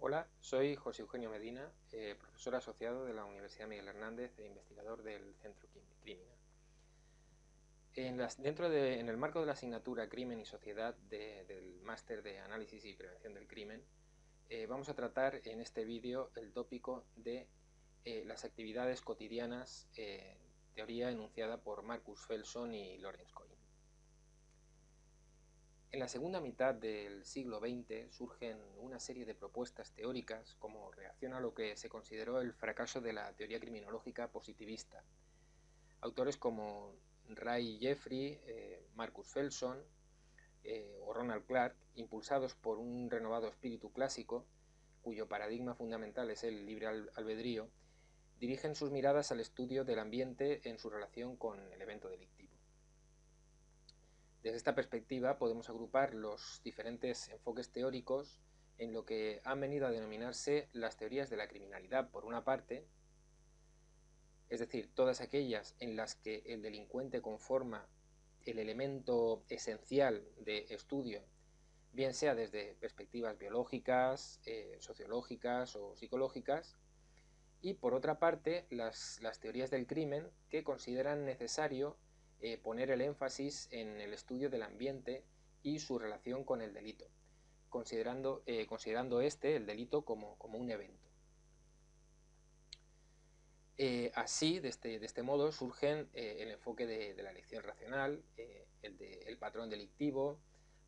Hola, soy José Eugenio Medina, profesor asociado de la Universidad Miguel Hernández e investigador del Centro Crímina. En el marco de la asignatura Crimen y Sociedad del Máster de Análisis y Prevención del Crimen, vamos a tratar en este vídeo el tópico de las actividades cotidianas, teoría enunciada por Marcus Felson y Lorenz Cohen. En la segunda mitad del siglo XX surgen una serie de propuestas teóricas como reacción a lo que se consideró el fracaso de la teoría criminológica positivista. Autores como Ray Jeffrey, Marcus Felson o Ronald Clark, impulsados por un renovado espíritu clásico, cuyo paradigma fundamental es el libre albedrío, dirigen sus miradas al estudio del ambiente en su relación con el evento delictivo. Desde esta perspectiva podemos agrupar los diferentes enfoques teóricos en lo que han venido a denominarse las teorías de la criminalidad, por una parte, es decir, todas aquellas en las que el delincuente conforma el elemento esencial de estudio, bien sea desde perspectivas biológicas, sociológicas o psicológicas, y por otra parte las teorías del crimen que consideran necesario poner el énfasis en el estudio del ambiente y su relación con el delito, considerando el delito como un evento. Así, de este modo, surgen el enfoque de la elección racional, el patrón delictivo,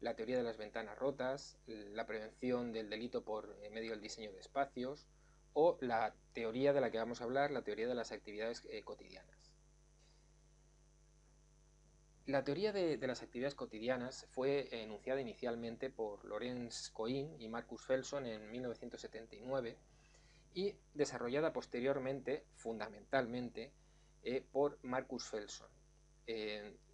la teoría de las ventanas rotas, la prevención del delito por medio del diseño de espacios, o la teoría de la que vamos a hablar, la teoría de las actividades cotidianas. La teoría de las actividades cotidianas fue enunciada inicialmente por Lorenz Cohen y Marcus Felson en 1979 y desarrollada posteriormente, fundamentalmente, por Marcus Felson.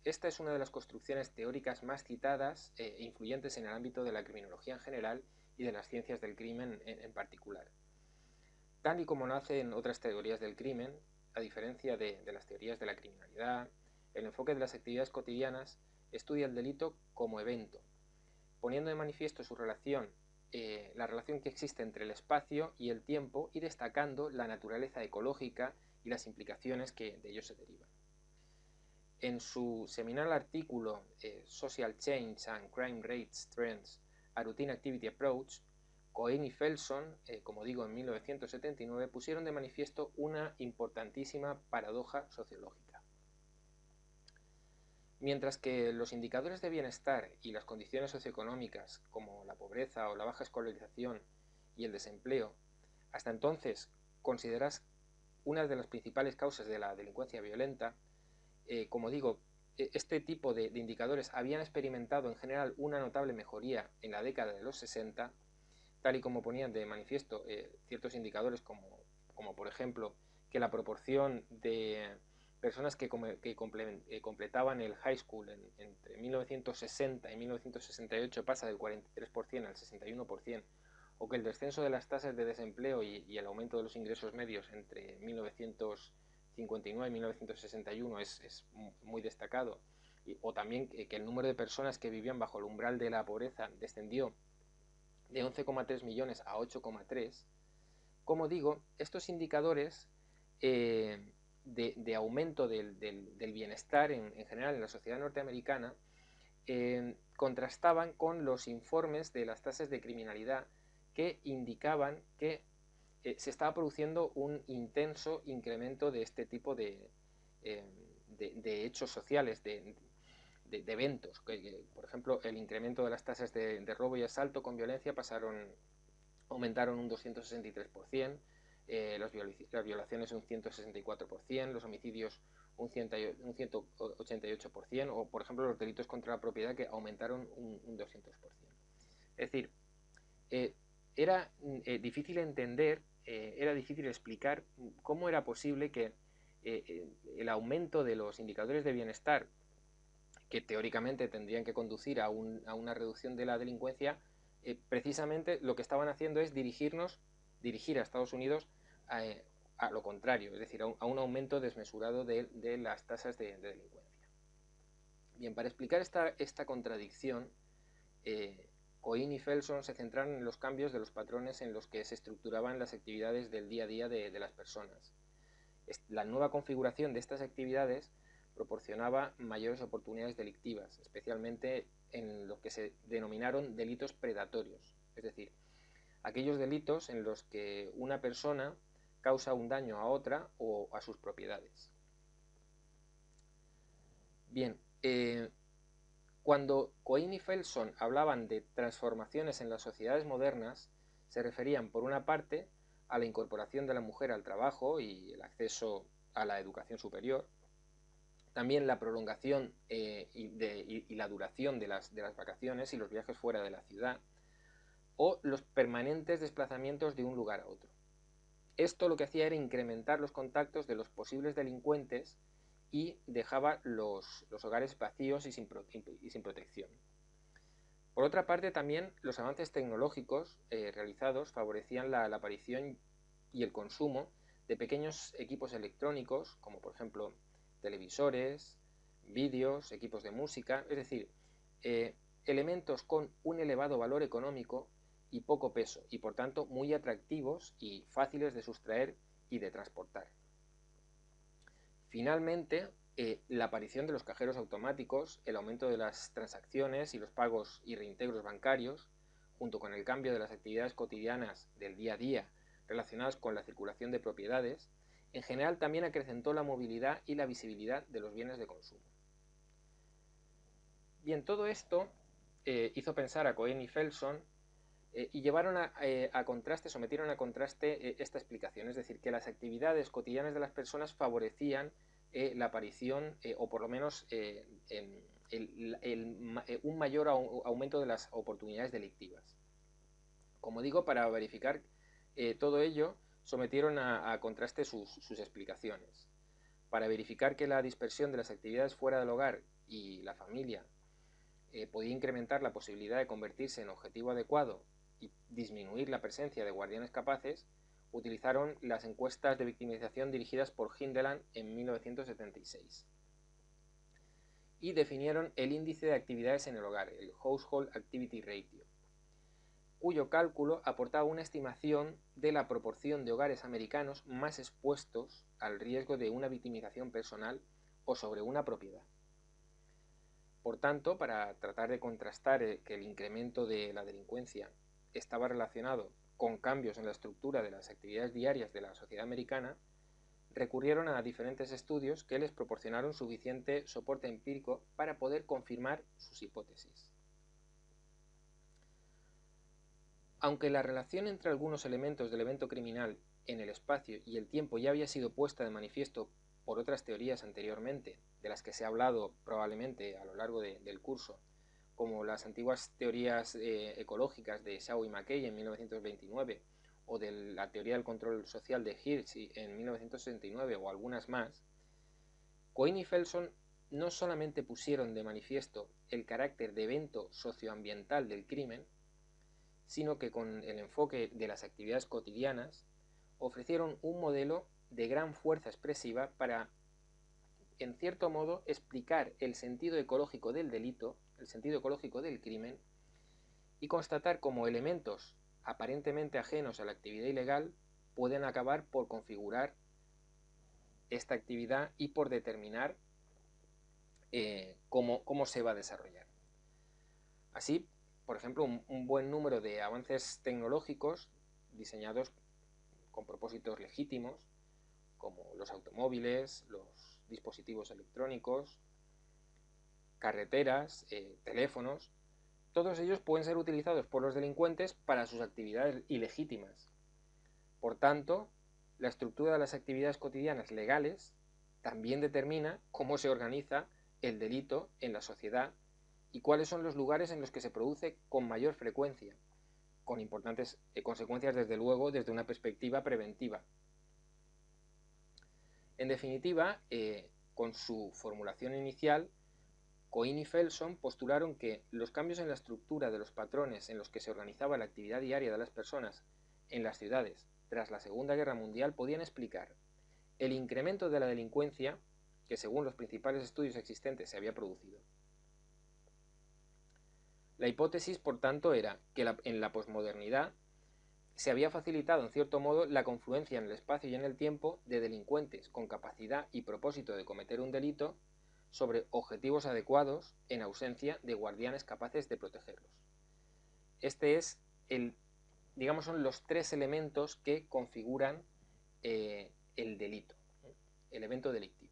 Esta es una de las construcciones teóricas más citadas e influyentes en el ámbito de la criminología en general y de las ciencias del crimen en particular. Tal y como nace en otras teorías del crimen, a diferencia de las teorías de la criminalidad, el enfoque de las actividades cotidianas estudia el delito como evento, poniendo de manifiesto su relación, la relación que existe entre el espacio y el tiempo y destacando la naturaleza ecológica y las implicaciones que de ello se derivan. En su seminal artículo Social Change and Crime Rates Trends, a Routine Activity Approach, Cohen y Felson, como digo, en 1979, pusieron de manifiesto una importantísima paradoja sociológica. Mientras que los indicadores de bienestar y las condiciones socioeconómicas, como la pobreza o la baja escolarización y el desempleo, hasta entonces consideradas una de las principales causas de la delincuencia violenta, como digo, este tipo de indicadores habían experimentado en general una notable mejoría en la década de los 60, tal y como ponían de manifiesto ciertos indicadores como por ejemplo que la proporción de personas que completaban el high school entre 1960 y 1968 pasa del 43% al 61%, o que el descenso de las tasas de desempleo y el aumento de los ingresos medios entre 1959 y 1961 es muy destacado, o también que el número de personas que vivían bajo el umbral de la pobreza descendió de 11,3 millones a 8,3. Como digo, estos indicadores de aumento del bienestar en general en la sociedad norteamericana contrastaban con los informes de las tasas de criminalidad que indicaban que se estaba produciendo un intenso incremento de este tipo de hechos sociales, de eventos. Por ejemplo, el incremento de las tasas de robo y asalto con violencia aumentaron un 263%, las violaciones un 164%, los homicidios un 188%, o por ejemplo los delitos contra la propiedad que aumentaron un 200%. Es decir, era difícil entender, era difícil explicar cómo era posible que el aumento de los indicadores de bienestar, que teóricamente tendrían que conducir a una reducción de la delincuencia, precisamente lo que estaban haciendo es dirigir a Estados Unidos a lo contrario, es decir, a un aumento desmesurado de las tasas de delincuencia. Bien, para explicar esta contradicción, Cohen y Felson se centraron en los cambios de los patrones en los que se estructuraban las actividades del día a día de las personas. La nueva configuración de estas actividades proporcionaba mayores oportunidades delictivas, especialmente en lo que se denominaron delitos predatorios, es decir, aquellos delitos en los que una persona causa un daño a otra o a sus propiedades. Bien, cuando Cohen y Felson hablaban de transformaciones en las sociedades modernas, se referían, por una parte, a la incorporación de la mujer al trabajo y el acceso a la educación superior, también la prolongación y la duración de las vacaciones y los viajes fuera de la ciudad, o los permanentes desplazamientos de un lugar a otro. Esto lo que hacía era incrementar los contactos de los posibles delincuentes y dejaba los hogares vacíos y sin protección. Por otra parte, también los avances tecnológicos realizados favorecían la aparición y el consumo de pequeños equipos electrónicos, como por ejemplo televisores, vídeos, equipos de música, es decir, elementos con un elevado valor económico y poco peso, y por tanto muy atractivos y fáciles de sustraer y de transportar. Finalmente, la aparición de los cajeros automáticos, el aumento de las transacciones y los pagos y reintegros bancarios, junto con el cambio de las actividades cotidianas del día a día relacionadas con la circulación de propiedades, en general también acrecentó la movilidad y la visibilidad de los bienes de consumo. Bien, todo esto hizo pensar a Cohen y Felson y llevaron sometieron a contraste esta explicación, es decir, que las actividades cotidianas de las personas favorecían la aparición o por lo menos un mayor aumento de las oportunidades delictivas. Como digo, para verificar todo ello, sometieron a contraste sus explicaciones. Para verificar que la dispersión de las actividades fuera del hogar y la familia podía incrementar la posibilidad de convertirse en objetivo adecuado y disminuir la presencia de guardianes capaces, utilizaron las encuestas de victimización dirigidas por Hindeland en 1976 y definieron el índice de actividades en el hogar, el Household Activity Ratio, cuyo cálculo aportaba una estimación de la proporción de hogares americanos más expuestos al riesgo de una victimización personal o sobre una propiedad. Por tanto, para tratar de contrastar que el incremento de la delincuencia estaba relacionado con cambios en la estructura de las actividades diarias de la sociedad americana, recurrieron a diferentes estudios que les proporcionaron suficiente soporte empírico para poder confirmar sus hipótesis. Aunque la relación entre algunos elementos del evento criminal en el espacio y el tiempo ya había sido puesta de manifiesto por otras teorías anteriormente, de las que se ha hablado probablemente a lo largo del curso, como las antiguas teorías ecológicas de Shaw y McKay en 1929, o de la teoría del control social de Hirsch en 1969, o algunas más, Cohen y Felson no solamente pusieron de manifiesto el carácter de evento socioambiental del crimen, sino que con el enfoque de las actividades cotidianas ofrecieron un modelo de gran fuerza expresiva para, en cierto modo, explicar el sentido ecológico del delito, el sentido ecológico del crimen, y constatar cómo elementos aparentemente ajenos a la actividad ilegal pueden acabar por configurar esta actividad y por determinar cómo se va a desarrollar. Así, por ejemplo, un buen número de avances tecnológicos diseñados con propósitos legítimos, como los automóviles, los dispositivos electrónicos, carreteras, teléfonos, todos ellos pueden ser utilizados por los delincuentes para sus actividades ilegítimas. Por tanto, la estructura de las actividades cotidianas legales también determina cómo se organiza el delito en la sociedad y cuáles son los lugares en los que se produce con mayor frecuencia, con importantes consecuencias, desde luego, desde una perspectiva preventiva. En definitiva, con su formulación inicial, Cohen y Felson postularon que los cambios en la estructura de los patrones en los que se organizaba la actividad diaria de las personas en las ciudades tras la Segunda Guerra Mundial podían explicar el incremento de la delincuencia que, según los principales estudios existentes, se había producido. La hipótesis, por tanto, era que en la posmodernidad se había facilitado, en cierto modo, la confluencia en el espacio y en el tiempo de delincuentes con capacidad y propósito de cometer un delito sobre objetivos adecuados en ausencia de guardianes capaces de protegerlos. Este es digamos, son los tres elementos que configuran el delito, el evento delictivo.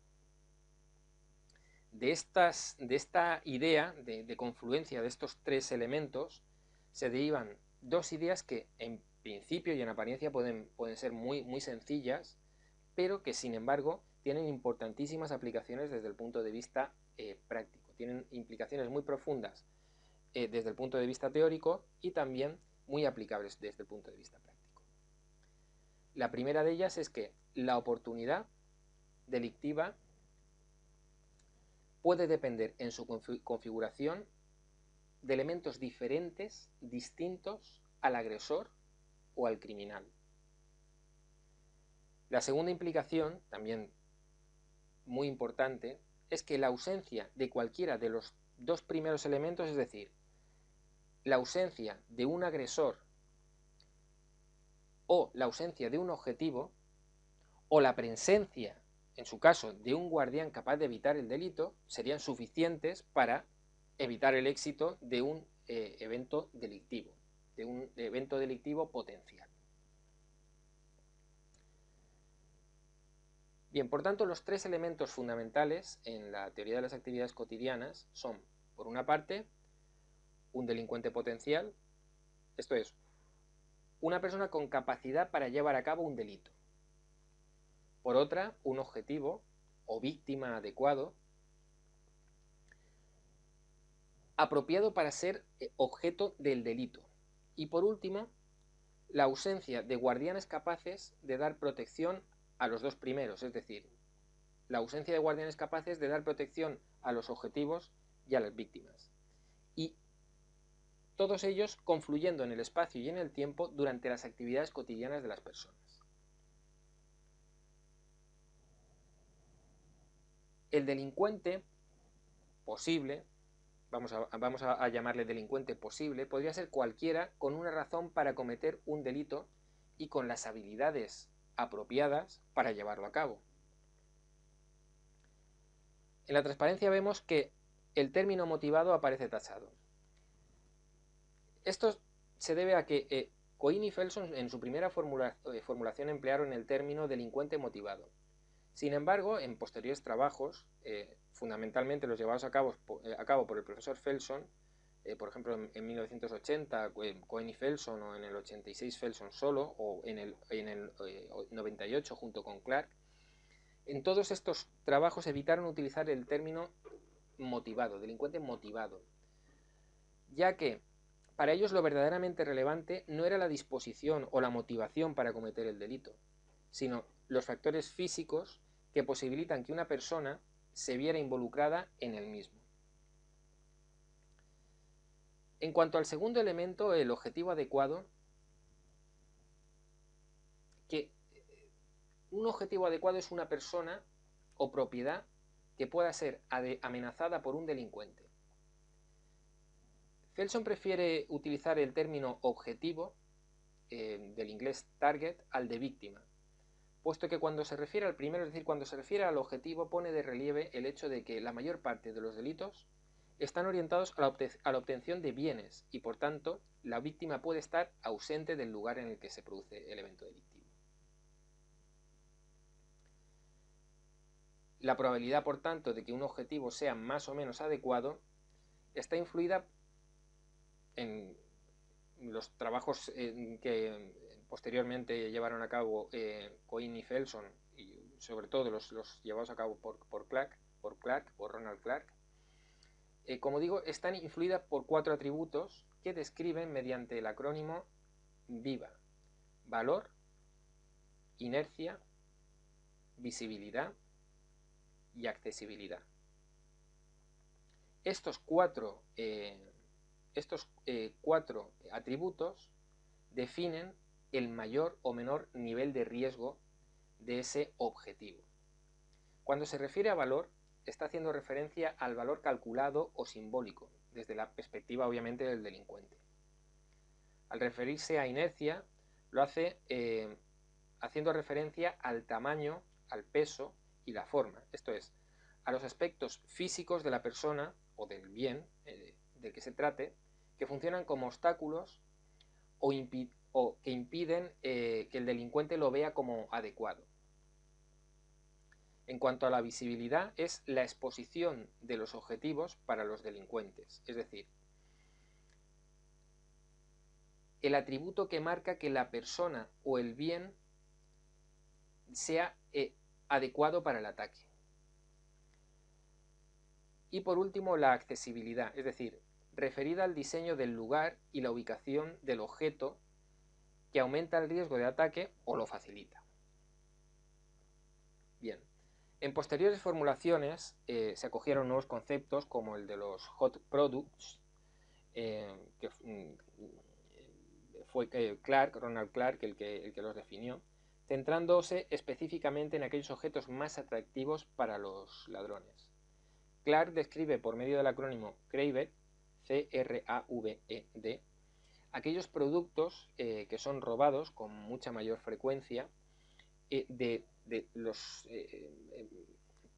De esta idea de confluencia de estos tres elementos se derivan dos ideas que en principio y en apariencia pueden ser muy sencillas, pero que sin embargo tienen importantísimas aplicaciones desde el punto de vista práctico. Tienen implicaciones muy profundas desde el punto de vista teórico y también muy aplicables desde el punto de vista práctico. La primera de ellas es que la oportunidad delictiva puede depender en su configuración de elementos diferentes, distintos al agresor o al criminal. La segunda implicación, también muy importante, es que la ausencia de cualquiera de los dos primeros elementos, es decir, la ausencia de un agresor o la ausencia de un objetivo, o la presencia, en su caso, de un guardián capaz de evitar el delito, serían suficientes para evitar el éxito de un evento delictivo, potencial. Bien, por tanto, los tres elementos fundamentales en la teoría de las actividades cotidianas son, por una parte, un delincuente potencial, esto es, una persona con capacidad para llevar a cabo un delito. Por otra, un objetivo o víctima adecuado, apropiado para ser objeto del delito. Y por último, la ausencia de guardianes capaces de dar protección a los dos primeros, es decir, la ausencia de guardianes capaces de dar protección a los objetivos y a las víctimas. Y todos ellos confluyendo en el espacio y en el tiempo durante las actividades cotidianas de las personas. El delincuente posible, vamos a llamarle delincuente posible, podría ser cualquiera con una razón para cometer un delito y con las habilidades apropiadas para llevarlo a cabo. En la transparencia vemos que el término motivado aparece tachado. Esto se debe a que Cohen y Felson en su primera formulación emplearon el término delincuente motivado. Sin embargo, en posteriores trabajos, fundamentalmente los llevados a cabo por el profesor Felson, por ejemplo en 1980 Cohen y Felson, o en el 86 Felson solo, o en el 98 junto con Clark, en todos estos trabajos evitaron utilizar el término motivado, delincuente motivado, ya que para ellos lo verdaderamente relevante no era la disposición o la motivación para cometer el delito, sino los factores físicos que posibilitan que una persona se viera involucrada en el mismo. En cuanto al segundo elemento, el objetivo adecuado, que un objetivo adecuado es una persona o propiedad que pueda ser amenazada por un delincuente. Felson prefiere utilizar el término objetivo, del inglés target, al de víctima, puesto que cuando se refiere al primero, es decir, cuando se refiere al objetivo, pone de relieve el hecho de que la mayor parte de los delitos están orientados a la obtención de bienes y, por tanto, la víctima puede estar ausente del lugar en el que se produce el evento delictivo. La probabilidad, por tanto, de que un objetivo sea más o menos adecuado está influida en los trabajos que posteriormente llevaron a cabo Cohen y Felson, y sobre todo los llevados a cabo por Ronald Clark, como digo, están influidas por 4 atributos que describen mediante el acrónimo VIVA: valor, inercia, visibilidad y accesibilidad. Estos cuatro atributos definen el mayor o menor nivel de riesgo de ese objetivo. Cuando se refiere a valor, está haciendo referencia al valor calculado o simbólico, desde la perspectiva obviamente del delincuente. Al referirse a inercia, lo hace haciendo referencia al tamaño, al peso y la forma, esto es, a los aspectos físicos de la persona o del bien del que se trate, que funcionan como obstáculos o que impiden que el delincuente lo vea como adecuado. En cuanto a la visibilidad, es la exposición de los objetivos para los delincuentes, es decir, el atributo que marca que la persona o el bien sea adecuado para el ataque. Y por último, la accesibilidad, es decir, referida al diseño del lugar y la ubicación del objeto que aumenta el riesgo de ataque o lo facilita. Bien, en posteriores formulaciones se acogieron nuevos conceptos como el de los hot products, que fue Ronald Clark el que los definió, centrándose específicamente en aquellos objetos más atractivos para los ladrones. Clark describe por medio del acrónimo CRAVED, C-R-A-V-E-D, aquellos productos que son robados con mucha mayor frecuencia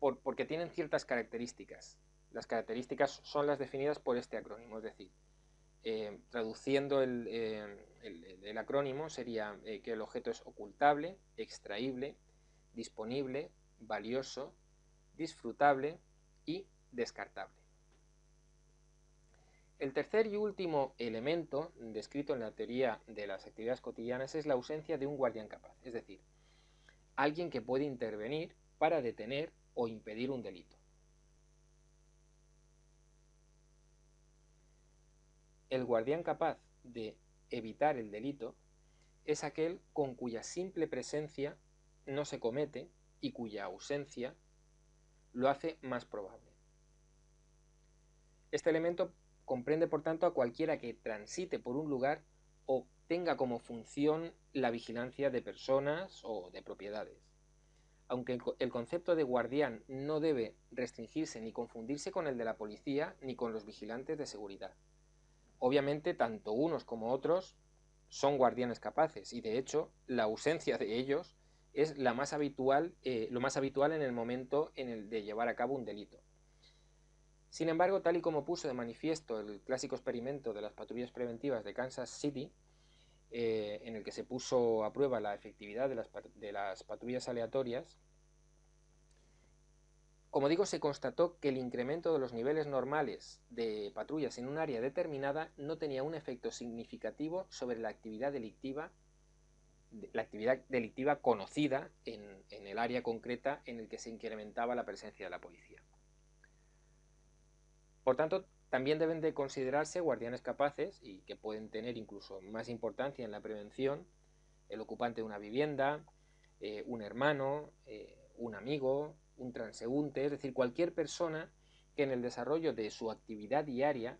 porque tienen ciertas características. Las características son las definidas por este acrónimo, es decir, traduciendo el acrónimo sería que el objeto es ocultable, extraíble, disponible, valioso, disfrutable y descartable. El tercer y último elemento descrito en la teoría de las actividades cotidianas es la ausencia de un guardián capaz, es decir, alguien que puede intervenir para detener o impedir un delito. El guardián capaz de evitar el delito es aquel con cuya simple presencia no se comete y cuya ausencia lo hace más probable. Este elemento comprende, por tanto, a cualquiera que transite por un lugar o tenga como función la vigilancia de personas o de propiedades. Aunque el concepto de guardián no debe restringirse ni confundirse con el de la policía ni con los vigilantes de seguridad. Obviamente, tanto unos como otros son guardianes capaces y, de hecho, la ausencia de ellos es lo más habitual en el momento de llevar a cabo un delito. Sin embargo, tal y como puso de manifiesto el clásico experimento de las patrullas preventivas de Kansas City, en el que se puso a prueba la efectividad de las patrullas aleatorias, como digo, se constató que el incremento de los niveles normales de patrullas en un área determinada no tenía un efecto significativo sobre la actividad delictiva conocida en el área concreta en el que se incrementaba la presencia de la policía. Por tanto, también deben de considerarse guardianes capaces y que pueden tener incluso más importancia en la prevención el ocupante de una vivienda, un hermano, un amigo, un transeúnte, es decir, cualquier persona que en el desarrollo de su actividad diaria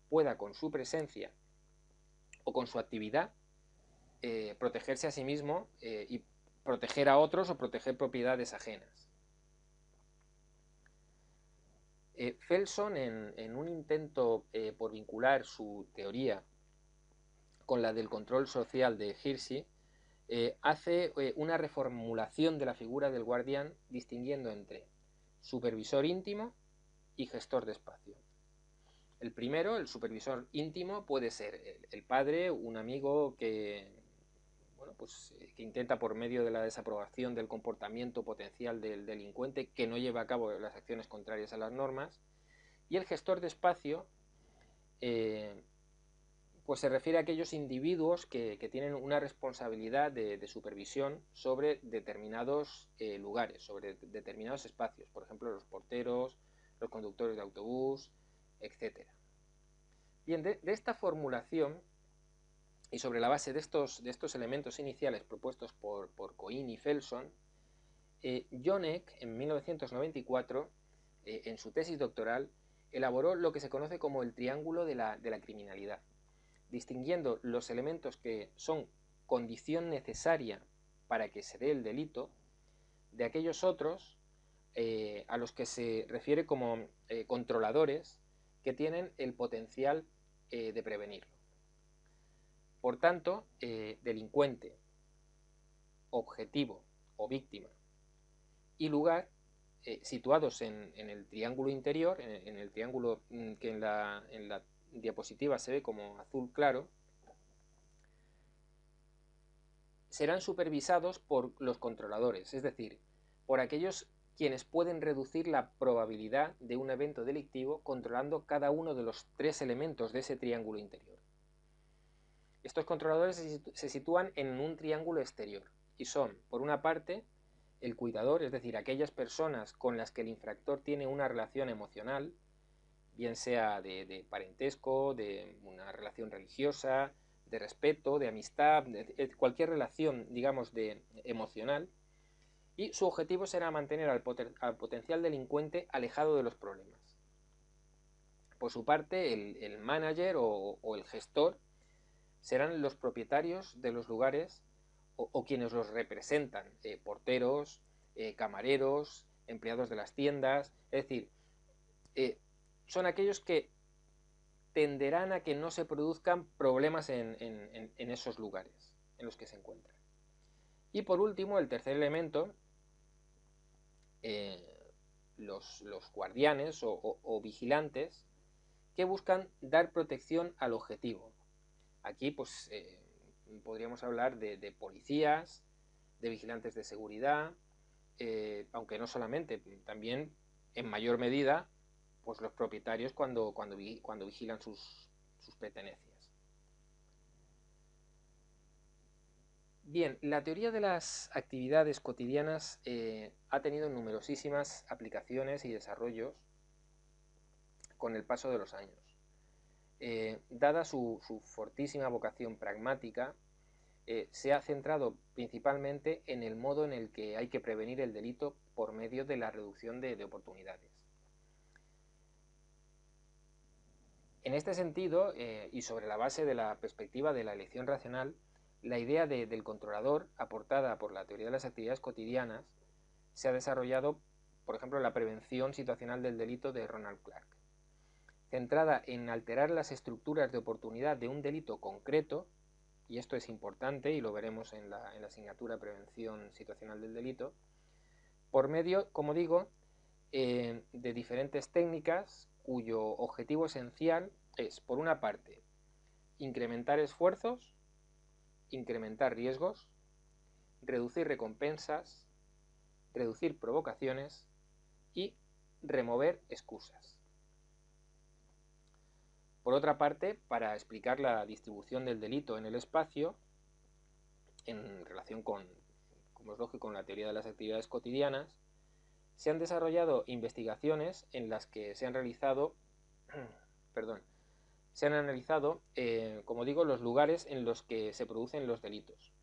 pueda con su presencia o con su actividad protegerse a sí mismo y proteger a otros o proteger propiedades ajenas. Felson, en un intento por vincular su teoría con la del control social de Hirsi, hace una reformulación de la figura del guardián distinguiendo entre supervisor íntimo y gestor de espacio. El primero, el supervisor íntimo, puede ser el padre, un amigo que intenta por medio de la desaprobación del comportamiento potencial del delincuente que no lleva a cabo las acciones contrarias a las normas, y el gestor de espacio pues se refiere a aquellos individuos que tienen una responsabilidad de supervisión sobre determinados lugares, sobre determinados espacios, por ejemplo los porteros, los conductores de autobús, etc. Bien, de esta formulación y sobre la base de estos elementos iniciales propuestos por Cohen y Felson, Jonek en 1994, en su tesis doctoral, elaboró lo que se conoce como el triángulo de la criminalidad, distinguiendo los elementos que son condición necesaria para que se dé el delito de aquellos otros a los que se refiere como controladores que tienen el potencial de prevenirlo. Por tanto, delincuente, objetivo o víctima y lugar situados en el triángulo interior, en el triángulo que en la diapositiva se ve como azul claro, serán supervisados por los controladores, es decir, por aquellos quienes pueden reducir la probabilidad de un evento delictivo controlando cada uno de los 3 elementos de ese triángulo interior. Estos controladores se sitúan en un triángulo exterior y son, por una parte, el cuidador, es decir, aquellas personas con las que el infractor tiene una relación emocional, bien sea de parentesco, de una relación religiosa, de respeto, de amistad, de cualquier relación, digamos, emocional, y su objetivo será mantener al potencial delincuente alejado de los problemas. Por su parte, el manager o el gestor serán los propietarios de los lugares o quienes los representan, porteros, camareros, empleados de las tiendas, es decir, son aquellos que tenderán a que no se produzcan problemas en esos lugares en los que se encuentran. Y por último, el tercer elemento, los guardianes o vigilantes que buscan dar protección al objetivo. Aquí pues podríamos hablar de policías, de vigilantes de seguridad, aunque no solamente, también en mayor medida pues los propietarios cuando vigilan sus pertenencias. Bien, la teoría de las actividades cotidianas ha tenido numerosísimas aplicaciones y desarrollos con el paso de los años. Dada su fortísima vocación pragmática, se ha centrado principalmente en el modo en el que hay que prevenir el delito por medio de la reducción de oportunidades. En este sentido, y sobre la base de la perspectiva de la elección racional, la idea del controlador, aportada por la teoría de las actividades cotidianas, se ha desarrollado, por ejemplo, en la prevención situacional del delito de Ronald Clark, centrada en alterar las estructuras de oportunidad de un delito concreto, y esto es importante y lo veremos en la asignatura Prevención Situacional del Delito, por medio, como digo, de diferentes técnicas cuyo objetivo esencial es, por una parte, incrementar esfuerzos, incrementar riesgos, reducir recompensas, reducir provocaciones y remover excusas. Por otra parte, para explicar la distribución del delito en el espacio, en relación con, como es lógico, con la teoría de las actividades cotidianas, se han desarrollado investigaciones en las que se han realizado, analizado, como digo, los lugares en los que se producen los delitos,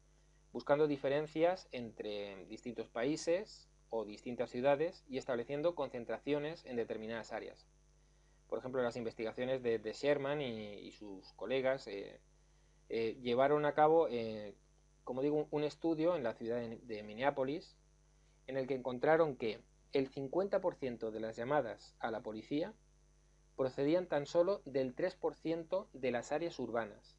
buscando diferencias entre distintos países o distintas ciudades y estableciendo concentraciones en determinadas áreas. Por ejemplo, las investigaciones de Sherman y sus colegas llevaron a cabo, como digo, un estudio en la ciudad de Minneapolis, en el que encontraron que el 50% de las llamadas a la policía procedían tan solo del 3% de las áreas urbanas,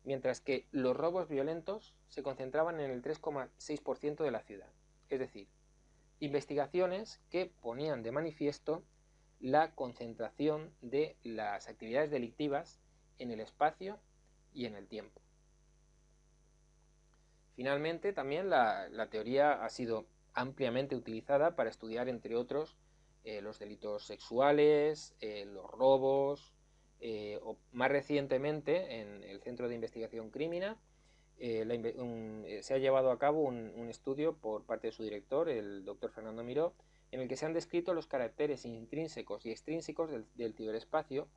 mientras que los robos violentos se concentraban en el 3,6% de la ciudad. Es decir, investigaciones que ponían de manifiesto la concentración de las actividades delictivas en el espacio y en el tiempo. Finalmente, también la teoría ha sido ampliamente utilizada para estudiar, entre otros, los delitos sexuales, los robos, o más recientemente, en el Centro de Investigación Crímina, se ha llevado a cabo un estudio por parte de su director, el doctor Fernando Miró, en el que se han descrito los caracteres intrínsecos y extrínsecos del ciberespacio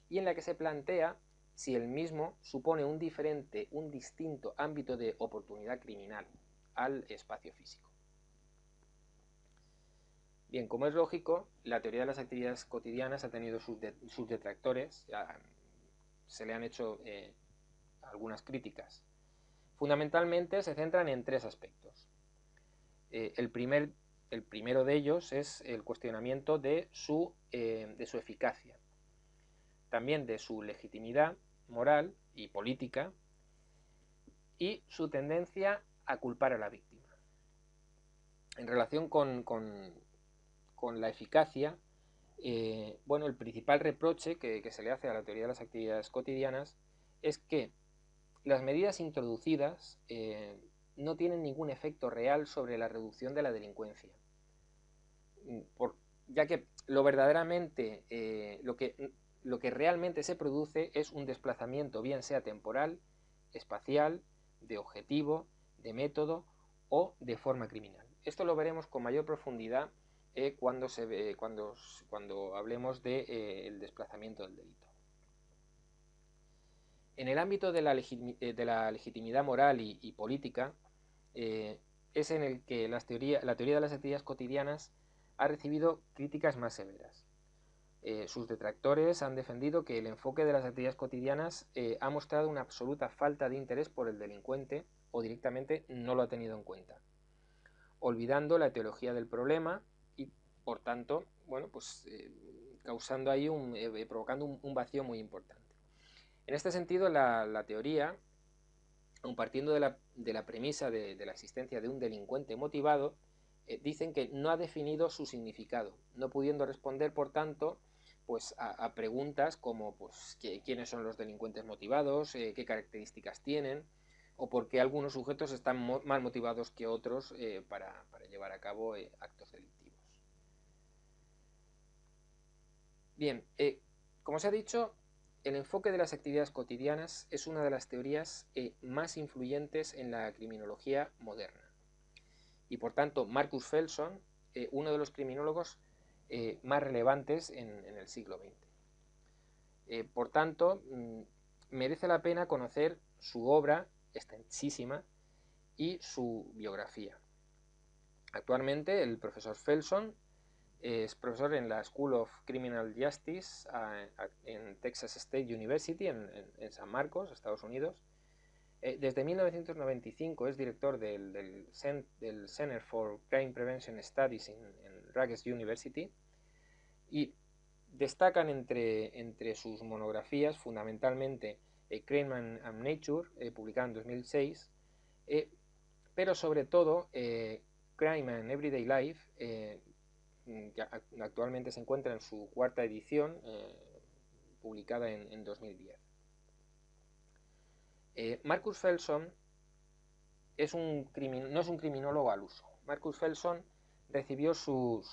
y en la que se plantea si el mismo supone un distinto ámbito de oportunidad criminal al espacio físico. Bien, como es lógico, la teoría de las actividades cotidianas ha tenido sus detractores, se le han hecho algunas críticas. Fundamentalmente se centran en 3 aspectos. El primero de ellos es el cuestionamiento de su eficacia. también de su legitimidad moral y política y su tendencia a culpar a la víctima. En relación con la eficacia, bueno, el principal reproche que se le hace a la teoría de las actividades cotidianas es que las medidas introducidas no tienen ningún efecto real sobre la reducción de la delincuencia, ya que lo que realmente se produce es un desplazamiento, bien sea temporal, espacial, de objetivo, de método o de forma criminal. Esto lo veremos con mayor profundidad cuando hablemos del desplazamiento del delito. En el ámbito de la legitimidad moral y política, es en el que la teoría de las actividades cotidianas ha recibido críticas más severas. Sus detractores han defendido que el enfoque de las actividades cotidianas ha mostrado una absoluta falta de interés por el delincuente o directamente no lo ha tenido en cuenta, olvidando la etiología del problema y, por tanto, bueno, pues causando ahí provocando un vacío muy importante. En este sentido, la teoría, aun partiendo de la premisa de la existencia de un delincuente motivado, dicen que no ha definido su significado, no pudiendo responder, por tanto, pues a preguntas como pues, quiénes son los delincuentes motivados, qué características tienen, o por qué algunos sujetos están más motivados que otros para llevar a cabo actos delictivos. Bien, como se ha dicho, el enfoque de las actividades cotidianas es una de las teorías más influyentes en la criminología moderna. Y por tanto, Marcus Felson, uno de los criminólogos más relevantes en el siglo XX. Por tanto, merece la pena conocer su obra extensísima y su biografía. Actualmente, el profesor Felson es profesor en la School of Criminal Justice en Texas State University, en San Marcos, Estados Unidos. Desde 1995 es director del Center for Crime Prevention Studies en Rutgers University y destacan entre sus monografías fundamentalmente Crime and Nature, publicada en 2006, pero sobre todo Crime and Everyday Life, que actualmente se encuentra en su cuarta edición, publicada en 2010. Marcus Felson no es un criminólogo al uso. Marcus Felson recibió su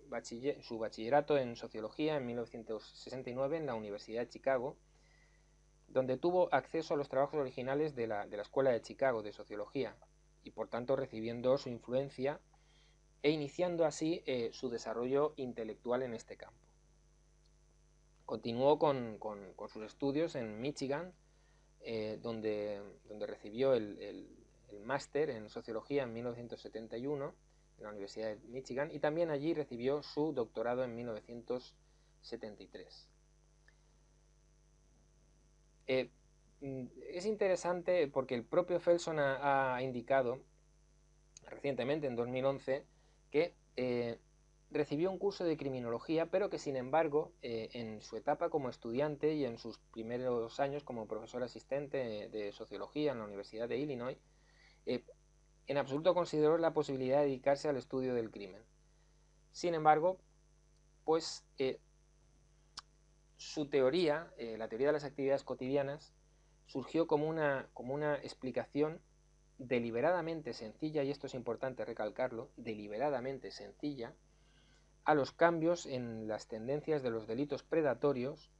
bachillerato en sociología en 1969 en la Universidad de Chicago, donde tuvo acceso a los trabajos originales de la Escuela de Chicago de Sociología y por tanto recibiendo su influencia e iniciando así su desarrollo intelectual en este campo. Continuó con sus estudios en Michigan, donde recibió el máster en Sociología en 1971 en la Universidad de Michigan y también allí recibió su doctorado en 1973. Es interesante porque el propio Felson ha indicado recientemente, en 2011, que recibió un curso de criminología, pero que sin embargo en su etapa como estudiante y en sus primeros años como profesor asistente de sociología en la Universidad de Illinois, en absoluto consideró la posibilidad de dedicarse al estudio del crimen. Sin embargo, pues su teoría, la teoría de las actividades cotidianas, surgió como una explicación deliberadamente sencilla, y esto es importante recalcarlo, deliberadamente sencilla, a los cambios en las tendencias de los delitos predatorios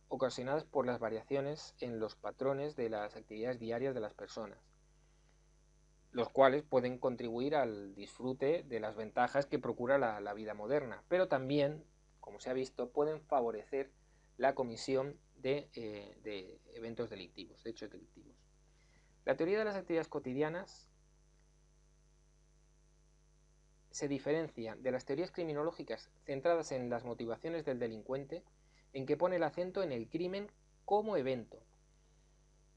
ocasionadas por las variaciones en los patrones de las actividades diarias de las personas, los cuales pueden contribuir al disfrute de las ventajas que procura la vida moderna, pero también, como se ha visto, pueden favorecer la comisión de eventos delictivos, de hechos delictivos. La teoría de las actividades cotidianas se diferencia de las teorías criminológicas centradas en las motivaciones del delincuente, en que pone el acento en el crimen como evento,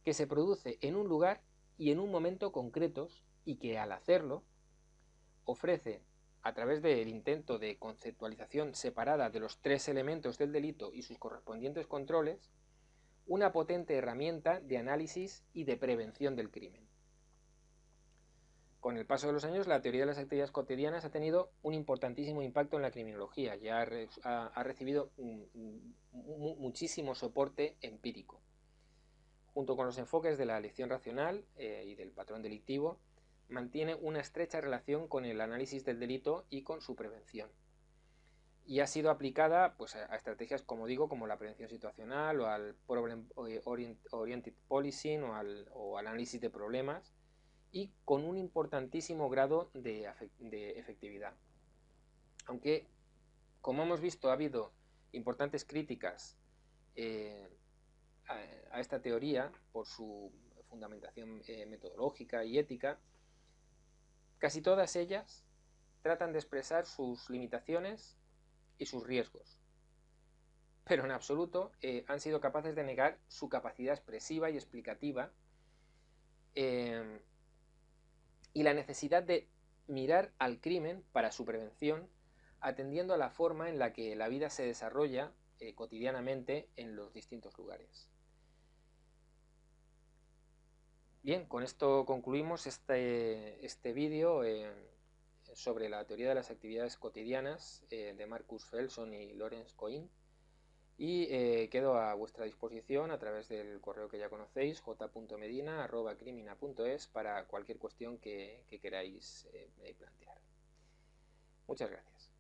que se produce en un lugar y en un momento concretos y que al hacerlo ofrece a través del intento de conceptualización separada de los tres elementos del delito y sus correspondientes controles, una potente herramienta de análisis y de prevención del crimen. Con el paso de los años, la teoría de las actividades cotidianas ha tenido un importantísimo impacto en la criminología, ya ha recibido muchísimo soporte empírico. Junto con los enfoques de la elección racional y del patrón delictivo, mantiene una estrecha relación con el análisis del delito y con su prevención. Y ha sido aplicada pues, a estrategias, como digo, como la prevención situacional o al Problem Oriented Policing o al análisis de problemas, y con un importantísimo grado de efectividad. Aunque, como hemos visto, ha habido importantes críticas a esta teoría por su fundamentación metodológica y ética, casi todas ellas tratan de expresar sus limitaciones y sus riesgos, pero en absoluto han sido capaces de negar su capacidad expresiva y explicativa y la necesidad de mirar al crimen para su prevención, atendiendo a la forma en la que la vida se desarrolla cotidianamente en los distintos lugares. Bien, con esto concluimos este vídeo sobre la teoría de las actividades cotidianas de Marcus Felson y Lawrence Cohen. Y quedo a vuestra disposición a través del correo que ya conocéis, j.medina@crimina.es, para cualquier cuestión que queráis plantear. Muchas gracias.